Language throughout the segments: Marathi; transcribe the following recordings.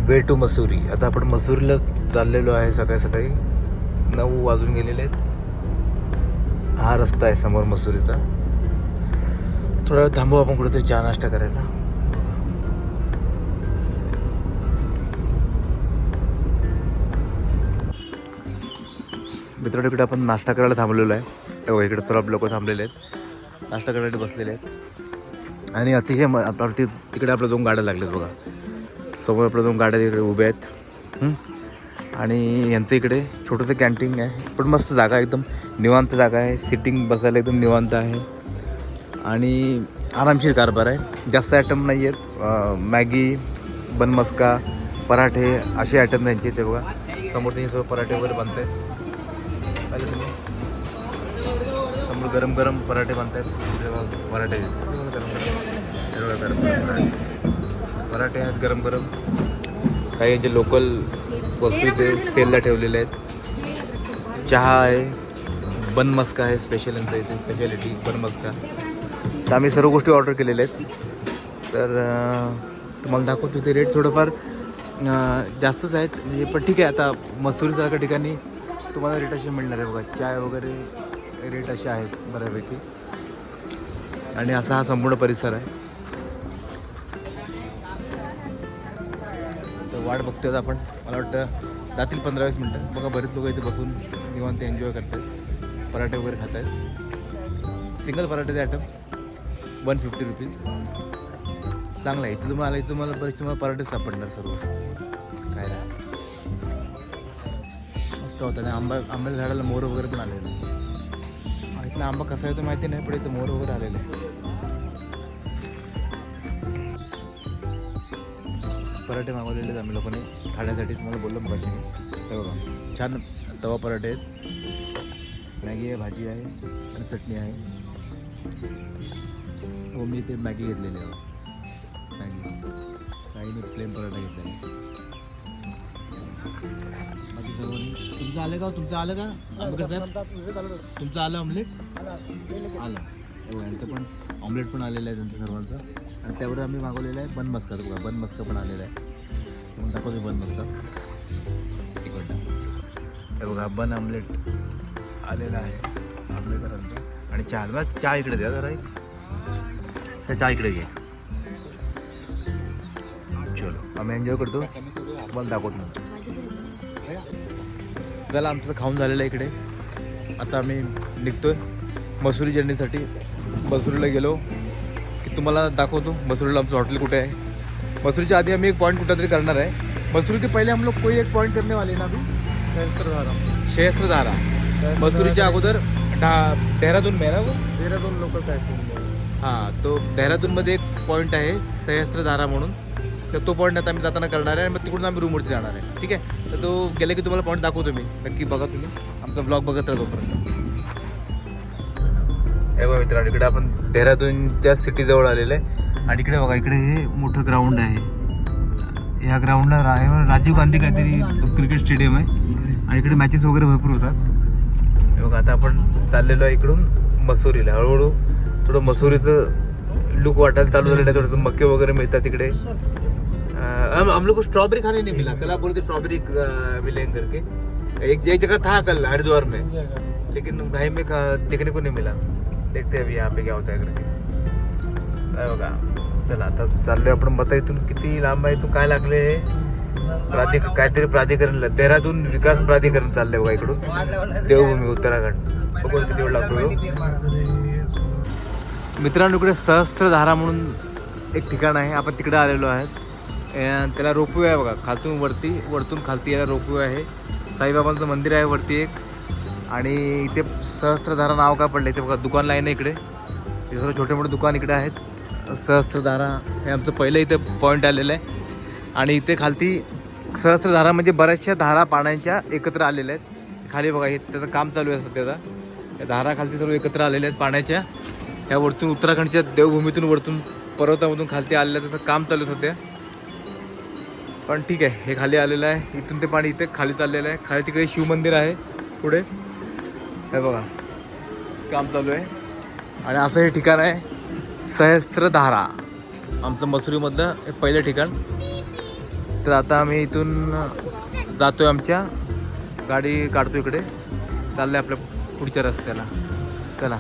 Way to Mussoorie. आता आपण मसुरीला चाललेलो आहे. सकाळी सकाळी 9 वाजून गेलेले आहेत. हा रस्ता आहे समोर मसुरीचा. थोडा वेळ थांबू आपण कुठेतरी चहा नाश्ता करायला. मित्रांनो इकडे आपण नाश्ता करायला थांबलेलो आहे. तेव्हा इकडे तर लोक थांबलेले आहेत, नाश्ता करायला बसलेले आहेत. आणि अतिशय तिकडे आपल्या 2 गाड्या लागल्यात बघा. समोर आपल्या 2 गाड्या तिकडे उभ्या आहेत. आणि यांचं इकडे छोटंसं कॅन्टीन आहे, पण मस्त जागा, एकदम निवांत जागा आहे. सिटिंग बसायला एकदम निवांत आहे आणि आरामशीर कारभार आहे. जास्त आयटम नाही आहेत. मॅगी, बन मस्का, पराठे असे आयटम त्यांचे. ते बघा समोर त्यांचे सगळं पराठे वगैरे बनत आहेत. पाहिलं तुम्ही समोर गरम गरम पराठे बनत आहेत. पराठे पराठे आहेत गरम गरम. काही यांचे लोकल वस्तू ते सेलला ठेवलेले आहेत. चहा आहे, बन मस्का आहे स्पेशल यांचं इथे स्पेशालिटी बन मस्का. तर आम्ही सर्व गोष्टी ऑर्डर केलेल्या आहेत. तर तुम्हाला दाखवतो ते रेट थोडंफार जास्तच आहेत म्हणजे, पण ठीक आहे. आता मसुरीसारख्या ठिकाणी तुम्हाला रेट असे मिळणार आहे बघा. चाय वगैरे रेट असे आहेत बऱ्यापैकी. आणि असा हा संपूर्ण परिसर आहे. तर वाट बघतोय आपण. मला वाटतं जातील 15-20 मिनटं. बघा बरेच लोक इथे बसून निवांत एन्जॉय करत आहेत, पराठे वगैरे खात आहेत. सिंगल पराठेचे आयटम 150 रुपीज. चांगलं आहे. इथं तुम्हाला बरेच पराठेच सापडणार सर्व काय ना. मस्त होतं. आणि आंब्याच्या झाडाला मोर वगैरे पण आलेलं आहे. इथला आंबा कसा आहे तो माहिती नाही, पण इथं मोर वगैरे आलेले आहे. पराठे मागवलेले आहेत आम्ही लोकांनी खाण्यासाठी. तुम्हाला बोललो मग कशी. हे बघा छान तवा पराठे आहेत, मॅगी आहे, भाजी आहे आणि चटणी आहे. हो मी ते मॅगी घेतलेली आहे. मॅगी काही प्लेन पराठा घेतलेला आहे. बाकी सर्व तुमचं आलं का? तुमचं आलं का आंबेडकर साहेब? तुमचं आलं ऑमलेट? आलं. यांचं पण ऑमलेट पण आलेलं आहे त्यांचं सर्वांचं. आणि त्यावर आम्ही मागवलेलं आहे बन मस्का. बघा बन मस्का पण आलेला आहे. मग दाखवतो बन मस्का इकडं. हे बघा बन ऑमलेट आलेला आहे आंबेकरांचा. आणि चहा इकडे द्या जरा. चहा इकडे घे. चलो आम्ही एन्जॉय करतो, तुम्हाला दाखवतो नंतर. चला आमचं खाऊन झालेलं आहे इकडे. आता आम्ही निघतोय मसुरी जर्नीसाठी. मसुरीला गेलो की तुम्हाला दाखवतो मसुरीला आमचं हॉटेल कुठे आहे. मसुरीच्या आधी आम्ही एक पॉईंट कुठं तरी करणार आहे. मसुरी के पहिले हम लोग कोई एक पॉईंट करने वाले ना अभी. सहस्त्रधारा. मसुरीच्या अगोदर देहरादून में ना वो. Dehradun local side. हां तो देहरादूनमध्ये एक पॉईंट आहे सहस्त्रधारा म्हणून. तर तो पॉईंट आता आम्ही जाताना करणार आहे. मग तिकडून आम्ही रूमवरती जाणार आहे. ठीक आहे. तर तो गेले की तुम्हाला पॉईंट दाखवतो मी. नक्की बघा तुम्ही आमचा ब्लॉग बघत राहा तोपर्यंत. हे बघा मित्रांनो इकडे आपण देहरादूनच्या सिटीजवळ आलेलं आहे. आणि इकडे बघा इकडे हे मोठं ग्राउंड आहे. या ग्राउंडला राजीव गांधी काहीतरी क्रिकेट स्टेडियम आहे. आणि इकडे मॅचेस वगैरे भरपूर होतात. हे बघा आता आपण चाललेलो आहे इकडून मसुरीला. हळूहळू थोडं मसुरीचं लुक वाटायला चालू झालेलं आहे. थोडंसं मक्के वगैरे मिळतात तिकडे. हम लोग को स्ट्रॉबेरी खाने नहीं मिला. कल आप बोलते स्ट्रॉबेरी मिलेंगे करके. एक जगह था कल हरिद्वार में, लेकिन भाई में देखने को नहीं मिला. देखते अभी यहाँ पे क्या होता है करके. बघा चला आता चाललोय आपण. बता इथून किती लांब आहे, इथून काय लागले. काहीतरी प्राधिकरण, देहरादून विकास प्राधिकरण चाललंय बघा इकडून. देवभूमी उत्तराखंड. बघू किती वेळ लागतो. मित्रांनो इकडे सहस्त्रधारा म्हणून एक ठिकाण आहे. आपण तिकडे आलेलो आहे. त्याला रोपवे आहे बघा. खालतून वरतून खालती याला रोपवे आहे. साईबाबांचं मंदिर आहे वरती एक. आणि इथे सहस्त्रधारा नाव का पडलं इथे बघा. दुकान लाईन आहे इकडे. सर्व छोटे मोठे दुकान इकडे आहेत. सहस्त्रधारा हे आमचं पहिलं इथे पॉईंट आलेलं आहे. आणि इथे खालती सहस्त्रधारा म्हणजे बऱ्याचशा धारा पाण्याच्या एकत्र आलेल्या आहेत. खाली बघा हे त्याचं काम चालू आहे सध्याचा. या धारा खालती सर्व एकत्र आलेल्या आहेत पाण्याच्या. या वरतून उत्तराखंडच्या देवभूमीतून वरतून पर्वतामधून खालती आलेलं आहे. त्याचं काम चालू आहे सध्या. पण ठीक आहे हे खाली आलेलं आहे. इथून ते पाणी इथे खाली चाललेलं आहे. खाली तिकडे शिवमंदिर आहे पुढे. हे बघा काम चालू आहे. आणि असं हे ठिकाण आहे सहस्त्रधारा. आमचं मसुरीमधलं हे पहिलं ठिकाण. तर आता आम्ही इथून जातोय, आमच्या गाडी काढतो इकडे, चाललंय आपल्या पुढच्या रस्त्याला. चला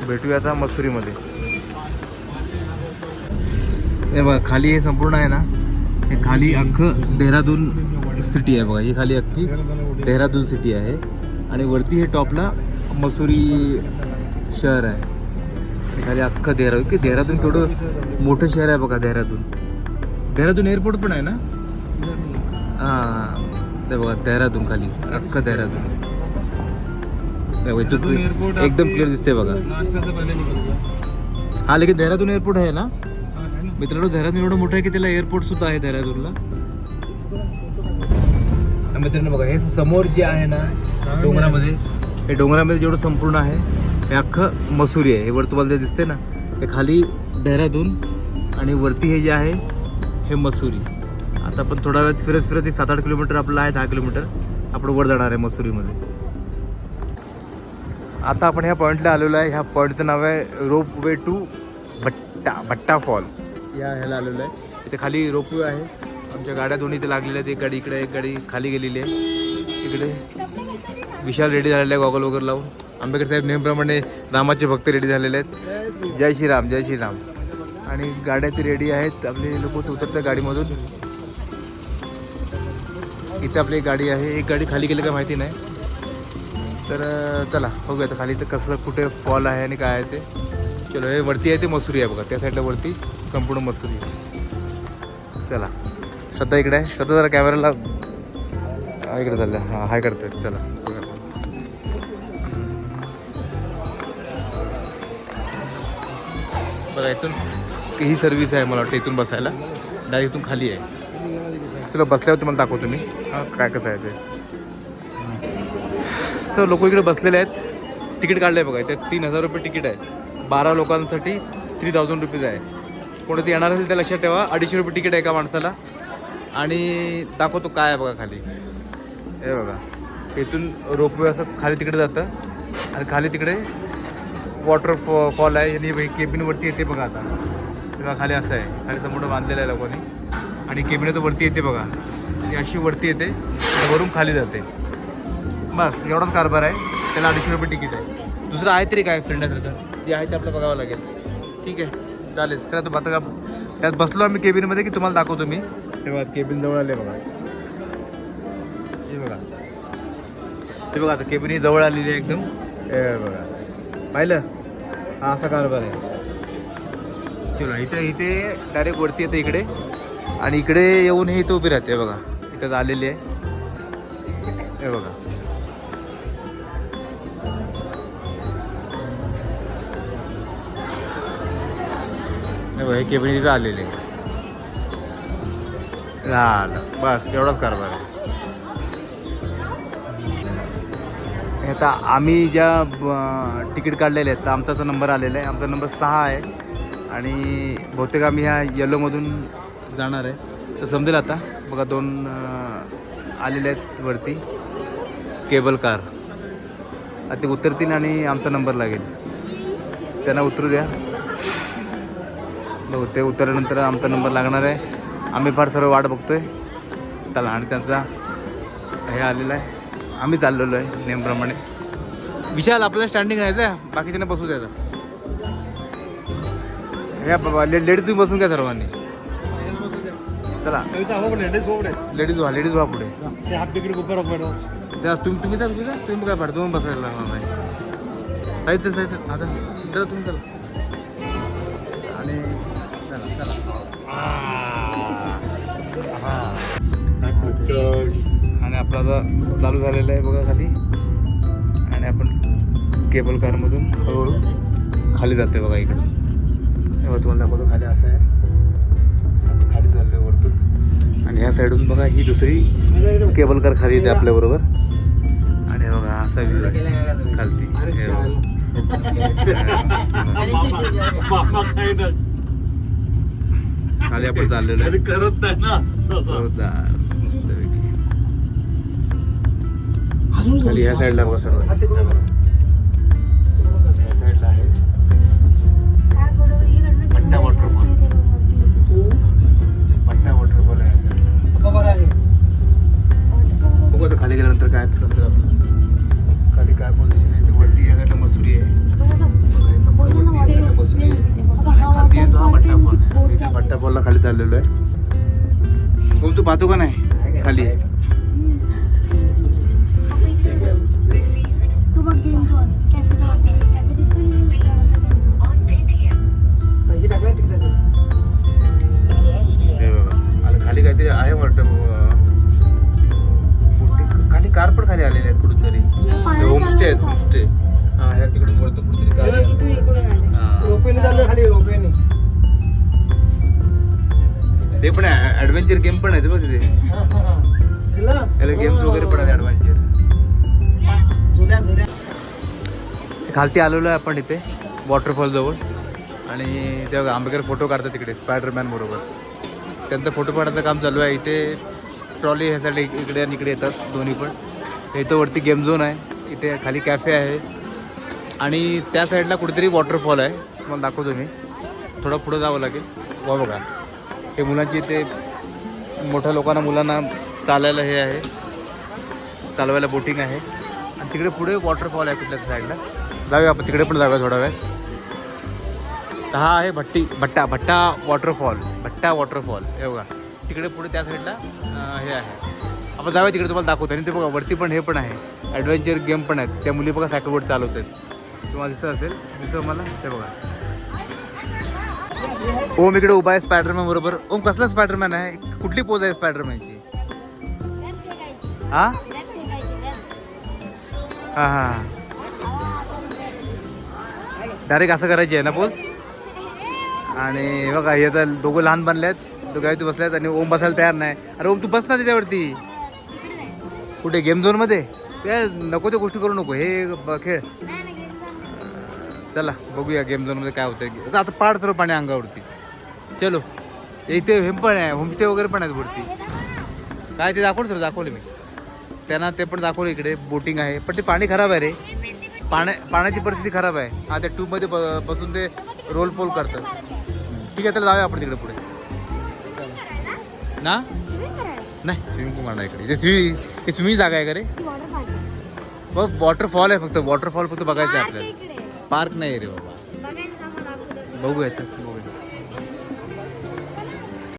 भेटूया आता मसुरीमध्ये. हे बघा खाली हे संपूर्ण आहे ना, हे खाली अख्खं देहरादून सिटी आहे बघा. ही खाली अख्खी देहरादून सिटी आहे आणि वरती हे टॉपला मसुरी शहर आहे. हे खाली अख्खं देहरादून, की देहरादून केवढं मोठं शहर आहे बघा. देहरादून एअरपोर्ट पण आहे ना. हां ते बघा देहरादून, खाली अख्खं देहरादून. एकदम क्लिअर दिसते बघा. हा लेकिन देहरादून एअरपोर्ट आहे ना मित्रांनो. देहरादून एवढं मोठं आहे की त्याला एअरपोर्ट सुद्धा आहे देहरादूनला. मित्रांनो बघा हे समोर जे आहे ना डोंगरामध्ये, हे डोंगरामध्ये जेवढं संपूर्ण आहे हे अख्खं मसुरी आहे. हे वर तुम्हाला जे दिसते ना हे खाली देहरादून आणि वरती हे जे आहे हे मसुरी. आता आपण थोडा वेळ फिरत एक 7-8 किलोमीटर आपलं आहे, 10 किलोमीटर आपण वर जाणार आहे मसुरीमध्ये. आता आपण ह्या पॉईंटला आलेलो आहे. ह्या पॉईंटचं नाव आहे रोपवे टू भट्टा फॉल. ह्याला आलेलो आहे. इथे खाली रोपवे आहे. आमच्या गाड्या दोन्ही इथे लागलेल्या आहेत. एक गाडी इकडे, एक गाडी खाली गेलेली आहे. इकडे विशाल रेडी झालेला आहे गॉगल वगैरे लावून. आंबेडकर साहेब नेहमीप्रमाणे रामाचे भक्त रेडी झालेले आहेत. जय श्रीराम जय श्रीराम. आणि गाड्या ते रेडी आहेत. आपले लोक उतरतात गाडीमधून. इथे आपली एक गाडी आहे. एक गाडी खाली गेली का माहिती नाही. तर चला बघूया आता खाली तर कसं कुठे फॉल आहे आणि काय आहे ते. चलो हे वरती आहे ते मसुरी आहे बघा. त्या साईडला वरती संपूर्ण मसुरी आहे. चला श्रद्धा इकडे आहे. श्रद्धा जरा कॅमेराला इकडे चाललं. हां हाय करतोय. चला बघा इथून ही सर्विस आहे मला वाटतं. इथून बसायला डायरेक्ट इथून खाली आहे. चला बसल्यावर तुम्हाला दाखवतो मी काय कसं आहे ते. सर लोक इकडे बसलेले आहेत. तिकीट काढलं आहे बघा. इथे 3000 रुपये तिकीट आहे. 12 लोकांसाठी 3000 रुपीज आहे. कोणी ते येणार असेल त्या लक्षात ठेवा. 250 रुपये तिकीट आहे एका माणसाला. आणि दाखवतो काय आहे बघा खाली. हे बघा इथून रोपवे असं खाली तिकडे जातं आणि खाली तिकडे वॉटर फॉल आहे. आणि केबिनवरती येते बघा. आता तेव्हा खाली असं आहे. खाली समोर बांधलेलं आहे लोकांनी. आणि केबिन तर वरती येते बघा. ती अशी वरती येते आणि वरून खाली जाते. बस एवढाच कारभार आहे. त्याला 250 रुपये तिकीट आहे. दुसरं आहे तरी काय फिरण्यासारखं जे आहे ते आपलं बघावं लागेल. ठीक आहे चालेल. तर आता आता त्यात बसलो आम्ही केबिनमध्ये की तुम्हाला दाखवतो मी. हे बघा केबिन जवळ आले बघा. हे बघा ते बघा आता केबिन ही जवळ आलेली आहे एकदम. हे बघा पाहिलं. हा असा कारभार आहे. चलो इथे डायरेक्ट वरती येते इकडे. आणि इकडे येऊन हे इथं उभी राहते बघा. इथं आलेली आहे. हे बघा हे केबिन इथं आलेले आहे. झालं बस एवढाच कारभार आहे. आता आम्ही ज्या तिकीट काढलेले आहेत तर आमचा तो नंबर आलेला आहे. आमचा नंबर 6 आहे. आणि बहुतेक आम्ही ह्या येलोमधून जाणार आहे. तर समजेल आता बघा 2 आलेले आहेत वरती केबल कार. आता ते उतरतील आणि आमचा नंबर लागेल. त्यांना उतरू द्या बघू. ते उतरल्यानंतर आमचा नंबर लागणार आहे. आम्ही फार सर्व वाट बघतोय. चला आणि त्यांचा हे आलेला आहे. आम्ही चाललेलो आहे नेमप्रमाणे. विशाल आपल्याला स्टँडिंग राहायचं आहे. बाकीच्यांना बसू द्यायचं. ह्या बाबा लेडीज तुम्ही बसून घ्या सर्वांनी. चला लेडीज व्हा पुढे. तुम्ही काय पाडतो तुम्ही बसायला लागणार नाही. साहित्य आता चला तुम्ही चला. आणि चला आणि आपला आता चालू झालेला आहे बघा खाली. आणि आपण केबल कारमधून हळूहळू खाली जाते बघा इकडून. तुम्हाला दाखवतो खाली असं आहे. खाली चाललो आहे वरतून. आणि ह्या साईडून बघा ही दुसरी केबल कार खाली येते आपल्याबरोबर. आणि बघा असा व्ह्यू आहे खालती. खाली आपण चाललेलो आहे. खाली ह्या साईडला बघा सर्व. ह्या साईडला आहे भट्टा वॉटरफॉल. भट्टा वॉटरफॉल आहे ह्या साईडला. वॉटरफॉलला खाली चाललेलो आहे. ओम तू पाहतो का नाही खाली? तू बघ गेम झोन कॅफे जवळ कॅफे दिसतो हे बघा आलं खाली काहीतरी आहे वाटतं. खाली कार पण खाली आलेले आहेत कुठून तरी. होमस्टे आहेत होमस्टे. हा ह्या तिकडून वरतं कुठेतरी कार आहे. हा. रोपेने चाललोय खाली रोपेने. ते पण ऍडव्हेंचर गेम पण आहेत बघ तिथे. याला गेम्स वगैरे पण आहेत ऍडव्हेंचर. जुन्या जुन्या खालती आलेलो आहे आपण इथे वॉटरफॉल जवळ. आणि तेव्हा आंबेकर फोटो काढतात तिकडे स्पायडरमॅन बरोबर. त्यांचं फोटो काढायचं काम चालू आहे. इथे ट्रॉली ह्यासाठी इकडे आणि इकडे येतात दोन्ही पण. इथं वरती गेम झोन आहे. इथे खाली कॅफे आहे आणि त्या साईडला कुठेतरी वॉटरफॉल आहे. तुम्हाला दाखवतो मी. थोडं पुढं जावं लागेल. वा बघा हे मुलांची इथे मोठ्या लोकांना मुलांना चालायला हे आहे, चालवायला बोटिंग आहे. आणि तिकडे पुढे वॉटरफॉल आहे कुठल्या साईडला. जाऊया आपण तिकडे पण जाऊया थोडा वेळ. हा आहे भट्टा वॉटरफॉल हे बघा. तिकडे पुढे त्या साईडला हे आहे. आपण जाऊया तिकडे तुम्हाला दाखवतो. आणि ते बघा वरती पण हे पण आहे ॲडव्हेंचर गेम पण आहेत. त्या मुली बघा सायकलवर चालवत आहेत. तुम्हाला दिसतं असेल दिसतं मला ते बघा. ओम इकडे उभा आहे स्पायडरमॅन बरोबर. ओम कसला स्पायडरमॅन आहे? कुठली पोज आहे स्पायडरमॅनची? हा हा हा डायरेक्ट असं करायची आहे ना पोज. आणि बघा हे तर दोघं लहान बनले आहेत. दोघांवरती बसले आहेत आणि ओम बसायला तयार नाही. अरे ओम तू बस ना त्याच्यावरती. कुठे गेम झोनमध्ये? त्या नको त्या गोष्टी करू नको. हे खेळ. चला बघूया गेम झोनमध्ये काय होतं. आता पाड सर्व पाणी अंगावरती. चलो इथे हे पण आहे होमस्टे वगैरे पण आहेत वरती. काय ते दाखवलं सर दाखवले मी त्यांना. ते पण दाखवलं इकडे बोटिंग आहे. पण ते पाणी खराब आहे रे. पाण्याची परिस्थिती खराब आहे. हा त्या ट्यूबमध्ये बसून ते रोल पोल करतात. ठीक आहे तर जाऊया आपण तिकडे पुढे ना. नाही स्विमिंग पूल म्हणा इकडे. हे स्विमिंग जागा आहे का रे? बघ वॉटरफॉल आहे फक्त. वॉटरफॉल फक्त बघायचं आहे आपल्याला. पार्क नाही रे बाबा. बघूया